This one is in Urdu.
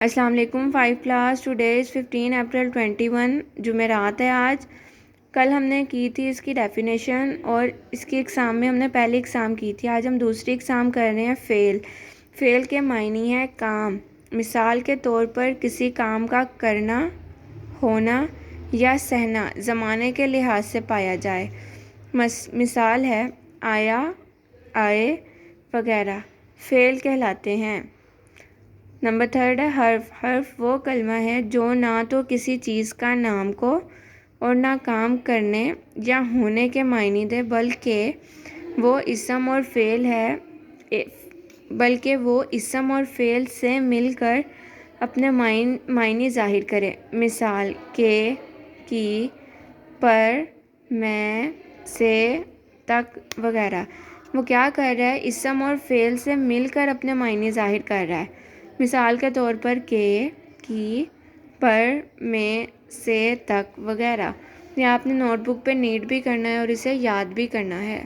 السلام علیکم 5 کلاس. ٹوڈے از 15 اپریل 21 جمعرات ہے آج. کل ہم نے کی تھی اس کی ڈیفینیشن اور اس کی اقسام میں ہم نے پہلی اقسام کی تھی. آج ہم دوسری اقسام کر رہے ہیں فعل. فعل کے معنی ہے کام. مثال کے طور پر کسی کام کا کرنا، ہونا یا سہنا زمانے کے لحاظ سے پایا جائے. مثال ہے آیا، آئے وغیرہ فعل کہلاتے ہیں. نمبر 3 ہے حرف. حرف وہ کلمہ ہے جو نہ تو کسی چیز کا نام کو اور نہ کام کرنے یا ہونے کے معنی دے بلکہ وہ اسم اور فعل سے مل کر اپنے معنی ظاہر کرے. مثال کے، کی، پر، میں، سے، تک وغیرہ. وہ کیا کر رہا ہے؟ اسم اور فعل سے مل کر اپنے معنی ظاہر کر رہا ہے. مثال کے طور پر کے، کی، پر، میں، سے، تک وغیرہ. یہ آپ نے نوٹ بک پہ نیٹ بھی کرنا ہے اور اسے یاد بھی کرنا ہے.